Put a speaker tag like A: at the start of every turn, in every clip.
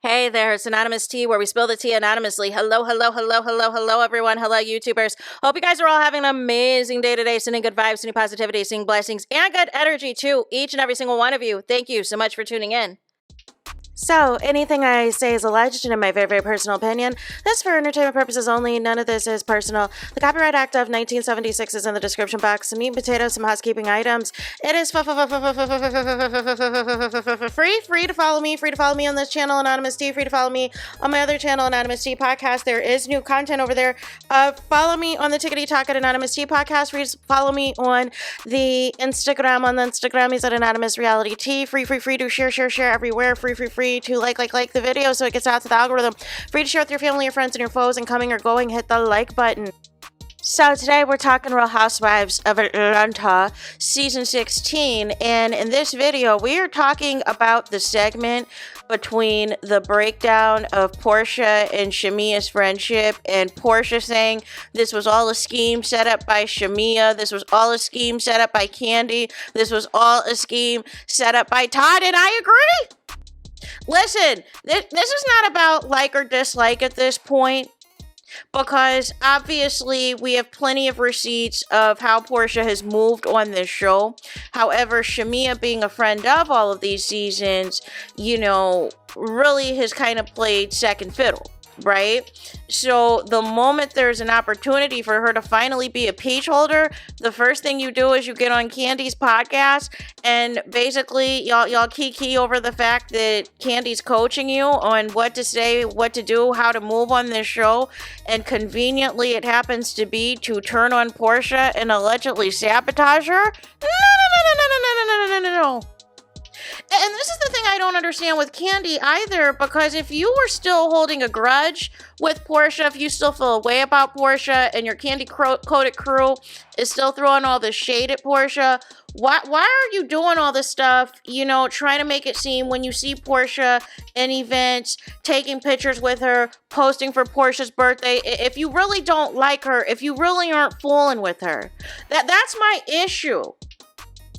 A: Hey there, it's Anonymous Tea, where we spill the tea anonymously. Hello, everyone. Hello, YouTubers. Hope you guys are all having an amazing day today, sending good vibes, sending positivity, sending blessings, and good energy to each and every single one of you. Thank you so much for tuning in. So, anything I say is alleged and in my very, very personal opinion. This is for entertainment purposes only. None of this is personal. The Copyright Act of 1976 is in the description box. Some meat and potatoes, some housekeeping items. It is free to follow me. Free to follow me on this channel, Anonymous Tea. Free to follow me on my other channel, Anonymous Tea Podcast. There is new content over there. Follow me on the Tickety Talk at Anonymous Tea Podcast. Free to follow me on the Instagram. On the Instagram is at Anonymous Reality Tea. Free to share everywhere. Free to like the video so it gets out to the algorithm. Free to share with your family, your friends, and your foes, and coming or going, hit the like button. So today we're talking Real Housewives of Atlanta season 16, and in this video we are talking about the segment between the breakdown of Porsha and SHAMEA's friendship, and Porsha saying this was all a scheme set up by SHAMEA, this was all a scheme set up by Kandi, this was all a scheme set up by Todd, and I agree. Listen, this is not about like or dislike at this point, because obviously we have plenty of receipts of how Porsha has moved on this show. However, SHAMEA, being a friend of all of these seasons, really has kind of played second fiddle, right? So the moment there's an opportunity for her to finally be a peach holder, the first thing you do is you get on Kandi's podcast and basically y'all kiki over the fact that Kandi's coaching you on what to say, what to do, how to move on this show, and conveniently it happens to be to turn on Porsha and allegedly sabotage her. No. And this is the thing I don't understand with Kandi either, because if you were still holding a grudge with Porsha, if you still feel a way about Porsha and your Kandi-coded crew is still throwing all this shade at Porsha, why are you doing all this stuff, trying to make it seem when you see Porsha in events, taking pictures with her, posting for Porsha's birthday, if you really don't like her, if you really aren't fooling with her, that's my issue.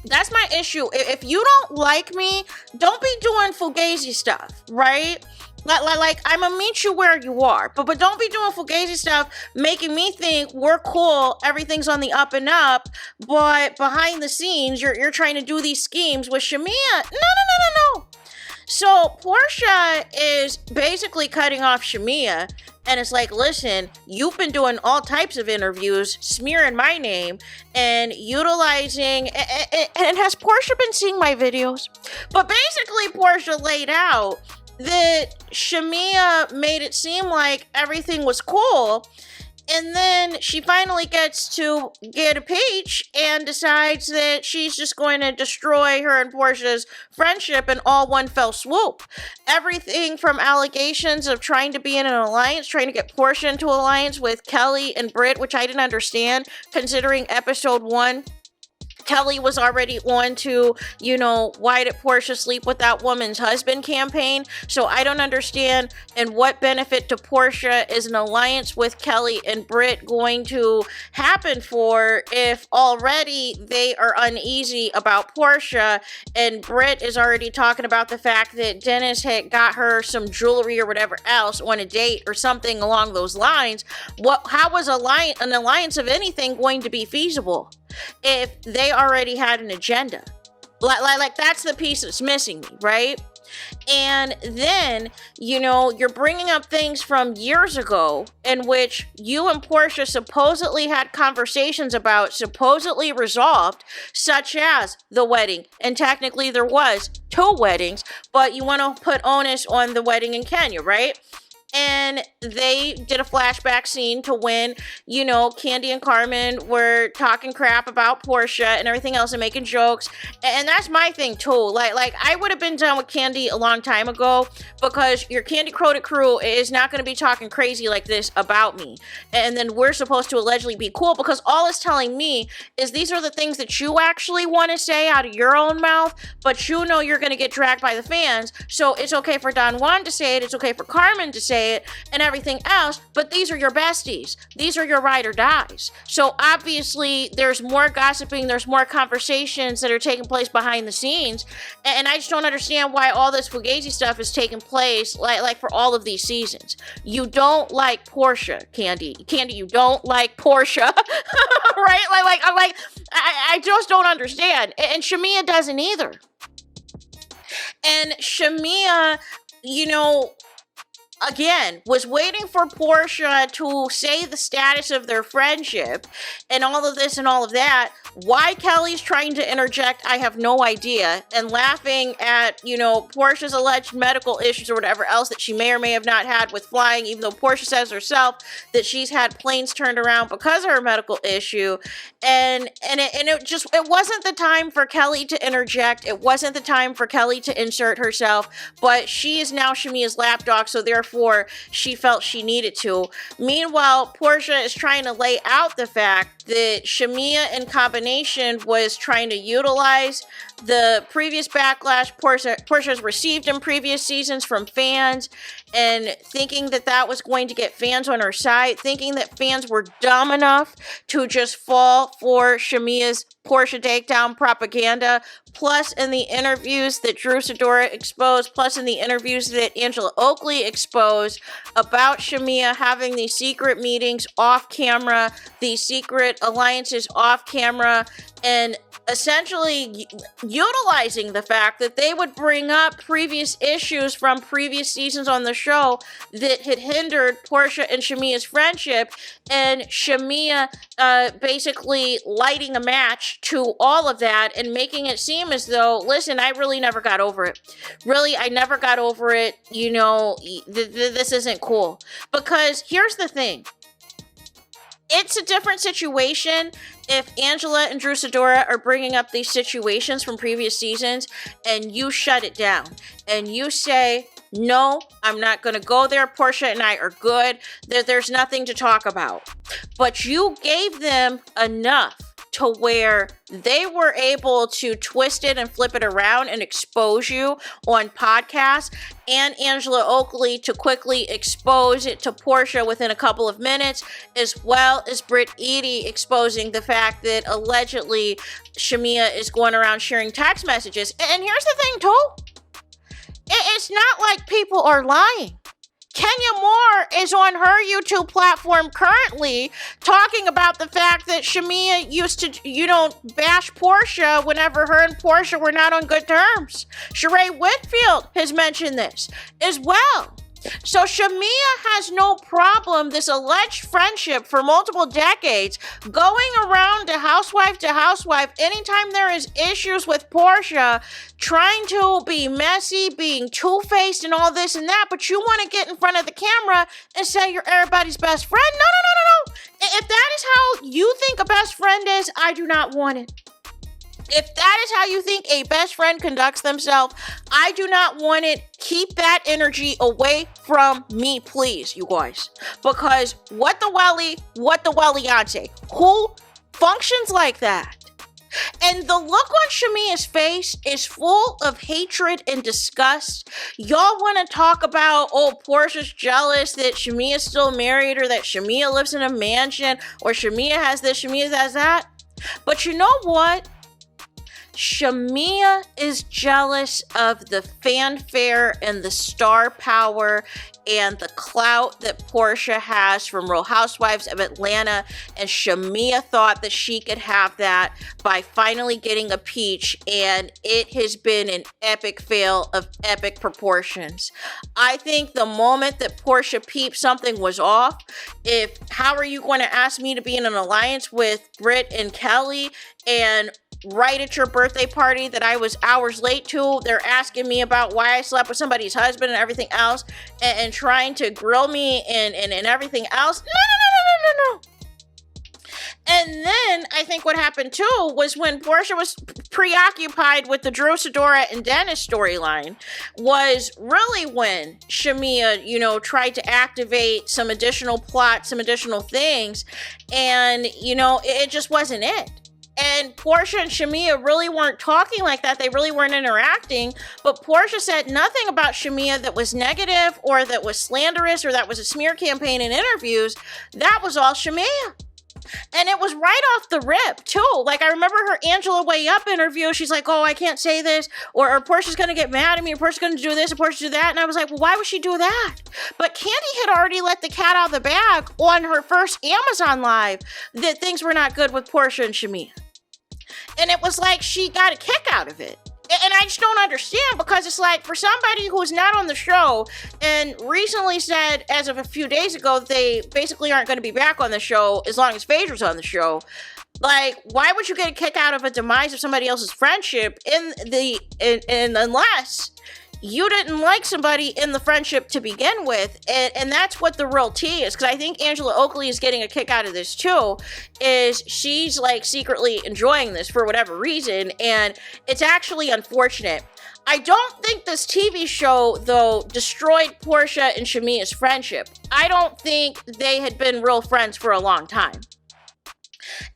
A: That's my issue. If you don't like me, don't be doing fugazi stuff, right? Like I'm gonna meet you where you are, but don't be doing fugazi stuff, making me think we're cool, everything's on the up and up, but behind the scenes, you're trying to do these schemes with SHAMEA. No. So Porsha is basically cutting off SHAMEA, and it's like, listen, you've been doing all types of interviews, smearing my name, and utilizing, and has Porsha been seeing my videos? But basically Porsha laid out that SHAMEA made it seem like everything was cool, and then she finally gets to get a peach and decides that she's just going to destroy her and Porsha's friendship in all one fell swoop. Everything from allegations of trying to be in an alliance, trying to get Porsha into alliance with Kelly and Britt, which I didn't understand, considering episode 1. Kelly was already on to, why did Porsha sleep with that woman's husband campaign. So I don't understand, and what benefit to Porsha is an alliance with Kelly and Britt going to happen for if already they are uneasy about Porsha, and Britt is already talking about the fact that Dennis had got her some jewelry or whatever else on a date or something along those lines. How was an alliance of anything going to be feasible if they already had an agenda? Like that's the piece that's missing me, right? And then, you're bringing up things from years ago in which you and Porsha supposedly had conversations about, supposedly resolved, such as the wedding. And technically there was 2 weddings, but you want to put onus on the wedding in Kenya, right? And they did a flashback scene to when, Kandi and Carmen were talking crap about Porsha and everything else and making jokes. And that's my thing too. Like I would have been done with Kandi a long time ago, because your Kandi-coded crew is not going to be talking crazy like this about me. And then we're supposed to allegedly be cool, because all it's telling me is these are the things that you actually want to say out of your own mouth, but you're going to get dragged by the fans. So it's okay for Don Juan to say it. It's okay for Carmen to say say it and everything else, but these are your besties. These are your ride or dies. So obviously there's more gossiping, there's more conversations that are taking place behind the scenes, and I just don't understand why all this Fugazi stuff is taking place like for all of these seasons. You don't like Porsha, Candy, you don't like Porsha, right? I just don't understand, and SHAMEA doesn't either. And SHAMEA, again, was waiting for Porsha to say the status of their friendship and all of this and all of that. Why Kelly's trying to interject, I have no idea. And laughing at, Porsha's alleged medical issues or whatever else that she may or may have not had with flying, even though Porsha says herself that she's had planes turned around because of her medical issue. And it wasn't the time for Kelly to interject. It wasn't the time for Kelly to insert herself, but she is now SHAMEA's lapdog, so therefore she felt she needed to. Meanwhile, Porsha is trying to lay out the fact that SHAMEA in combination was trying to utilize the previous backlash Porsha's received in previous seasons from fans, and thinking that was going to get fans on her side, thinking that fans were dumb enough to just fall for SHAMEA's Porsha takedown propaganda, plus in the interviews that Drew Sidora exposed, plus in the interviews that Angela Oakley exposed about SHAMEA having these secret meetings off camera, these secret alliances off camera, and essentially utilizing the fact that they would bring up previous issues from previous seasons on the show that had hindered Porsha and SHAMEA's friendship, and SHAMEA basically lighting a match to all of that and making it seem as though, listen, I really never got over it. Really, I never got over it. This isn't cool. Because here's the thing. It's a different situation if Angela and Drew Sidora are bringing up these situations from previous seasons and you shut it down and you say, no, I'm not going to go there. Porsha and I are good. There's nothing to talk about. But you gave them enough to where they were able to twist it and flip it around and expose you on podcasts, and Angela Oakley to quickly expose it to Porsha within a couple of minutes, as well as Britt Eady exposing the fact that allegedly SHAMEA is going around sharing text messages. And here's the thing too, it's not like people are lying. Kenya Moore is on her YouTube platform currently talking about the fact that SHAMEA used to, bash Porsha whenever her and Porsha were not on good terms. Sheree Whitfield has mentioned this as well. So SHAMEA has no problem, this alleged friendship for multiple decades, going around to housewife anytime there is issues with Porsha, trying to be messy, being two-faced and all this and that, but you want to get in front of the camera and say you're everybody's best friend? No. If that is how you think a best friend is, I do not want it. If that is how you think a best friend conducts themselves, I do not want it. Keep that energy away from me, please, you guys. Because what the Welliance? Who functions like that? And the look on SHAMEA's face is full of hatred and disgust. Y'all want to talk about, Porsha's jealous that SHAMEA's still married, or that SHAMEA lives in a mansion, or SHAMEA has this, SHAMEA has that. But you know what? SHAMEA is jealous of the fanfare and the star power and the clout that Porsha has from Real Housewives of Atlanta, and SHAMEA thought that she could have that by finally getting a peach, and it has been an epic fail of epic proportions. I think the moment that Porsha peeped something was off, how are you going to ask me to be in an alliance with Britt and Kelly, and right at your birthday party that I was hours late to, they're asking me about why I slept with somebody's husband and everything else, and trying to grill me and everything else? No. And then I think what happened too was when Porsha was preoccupied with the Drew Sidora and Dennis storyline, was really when SHAMEA, tried to activate some additional plots, some additional things, and, it just wasn't it. And Porsha and SHAMEA really weren't talking like that. They really weren't interacting. But Porsha said nothing about SHAMEA that was negative or that was slanderous or that was a smear campaign in interviews. That was all SHAMEA. And it was right off the rip, too. Like, I remember her Angela Way Up interview. She's like, oh, I can't say this. Or Portia's going to get mad at me. Or Portia's going to do this. Or Portia do that. And I was like, well, why would she do that? But Kandi had already let the cat out of the bag on her first Amazon Live that things were not good with Porsha and SHAMEA. And it was like she got a kick out of it. And I just don't understand, because it's like, for somebody who's not on the show and recently said, as of a few days ago, they basically aren't going to be back on the show as long as Phaedra's on the show. Like, why would you get a kick out of a demise of somebody else's friendship unless you didn't like somebody in the friendship to begin with? And that's what the real tea is, because I think Angela Oakley is getting a kick out of this too, is she's like secretly enjoying this for whatever reason, and it's actually unfortunate. I don't think this TV show, though, destroyed Porsha and SHAMEA's friendship. I don't think they had been real friends for a long time.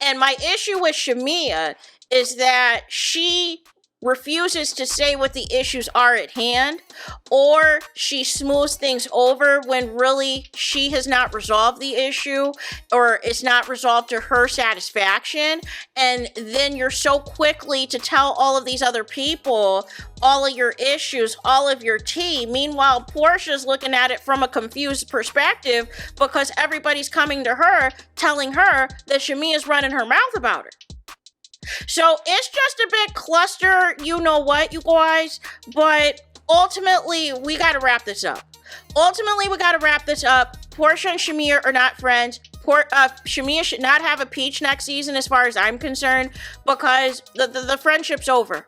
A: And my issue with SHAMEA is that she refuses to say what the issues are at hand, or she smooths things over when really she has not resolved the issue, or it's not resolved to her satisfaction. And then you're so quickly to tell all of these other people all of your issues, all of your tea. Meanwhile, Porsha's looking at it from a confused perspective because everybody's coming to her telling her that SHAMEA's running her mouth about her. So it's just a big cluster, you know what, you guys, but ultimately, we got to wrap this up. Porsha and SHAMEA are not friends. SHAMEA should not have a peach next season as far as I'm concerned, because the friendship's over.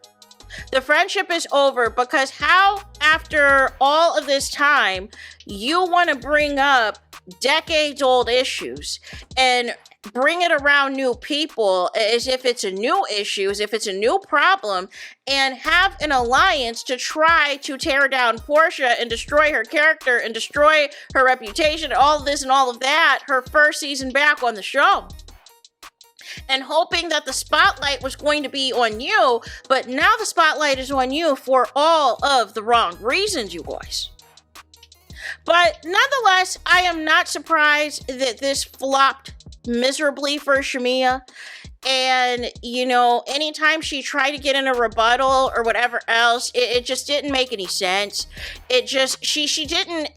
A: The friendship is over, because how, after all of this time, you want to bring up decades-old issues and bring it around new people as if it's a new issue, as if it's a new problem, and have an alliance to try to tear down Porsha and destroy her character and destroy her reputation, all of this and all of that, her first season back on the show. And hoping that the spotlight was going to be on you, but now the spotlight is on you for all of the wrong reasons, you guys. But nonetheless, I am not surprised that this flopped miserably for SHAMEA. And, you know, anytime she tried to get in a rebuttal or whatever else, it just didn't make any sense. It just, she didn't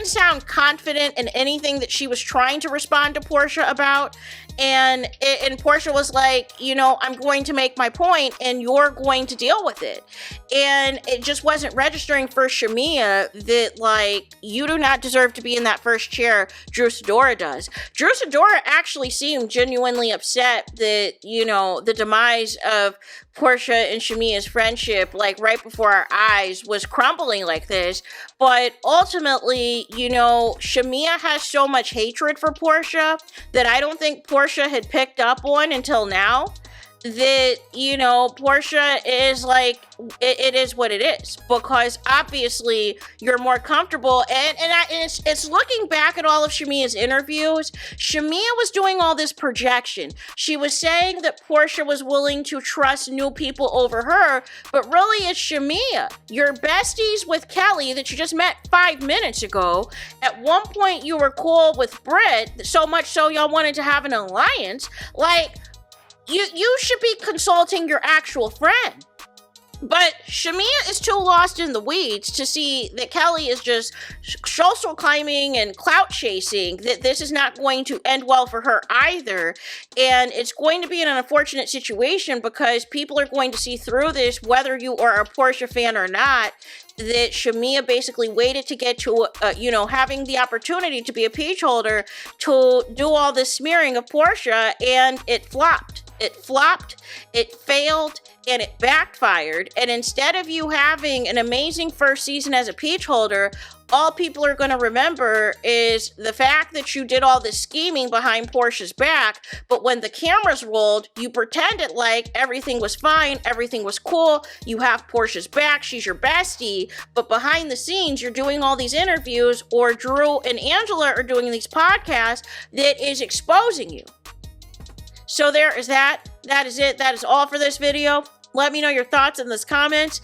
A: sound confident in anything that she was trying to respond to Porsha about. And Porsha was like, you know, I'm going to make my point and you're going to deal with it. And it just wasn't registering for SHAMEA that, like, you do not deserve to be in that first chair. Drew Sidora does. Drew Sidora actually seemed genuinely upset that, you know, the demise of Porsha and SHAMEA's friendship, like, right before our eyes was crumbling like this. But ultimately, you know, SHAMEA has so much hatred for Porsha that I don't think Porsha had picked up on until now. That, you know, Porsha is like, it is what it is, because obviously you're more comfortable, and it's looking back at all of SHAMEA's interviews. SHAMEA was doing all this projection. She was saying that Porsha was willing to trust new people over her, but really it's SHAMEA. You're besties with Kelly that you just met 5 minutes ago. At one point you were cool with Britt, so much so y'all wanted to have an alliance. Like, you should be consulting your actual friend. But SHAMEA is too lost in the weeds to see that Kelly is just social climbing and clout chasing, that this is not going to end well for her either. And it's going to be an unfortunate situation, because people are going to see through this, whether you are a Porsha fan or not, that SHAMEA basically waited to get to, you know, having the opportunity to be a peach holder to do all this smearing of Porsha, and it flopped. It flopped, it failed, and it backfired. And instead of you having an amazing first season as a peach holder, all people are going to remember is the fact that you did all this scheming behind Porsha's back, but when the cameras rolled, you pretended like everything was fine, everything was cool, you have Porsha's back, she's your bestie, but behind the scenes, you're doing all these interviews, or Drew and Angela are doing these podcasts that is exposing you. So there is that. That is it. That is all for this video. Let me know your thoughts in the comments.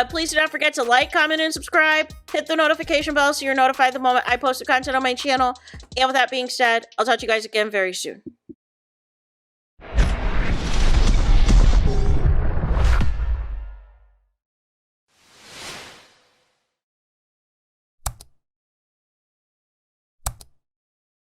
A: Please do not forget to like, comment, and subscribe. Hit the notification bell so you're notified the moment I post the content on my channel. And with that being said, I'll talk to you guys again very soon.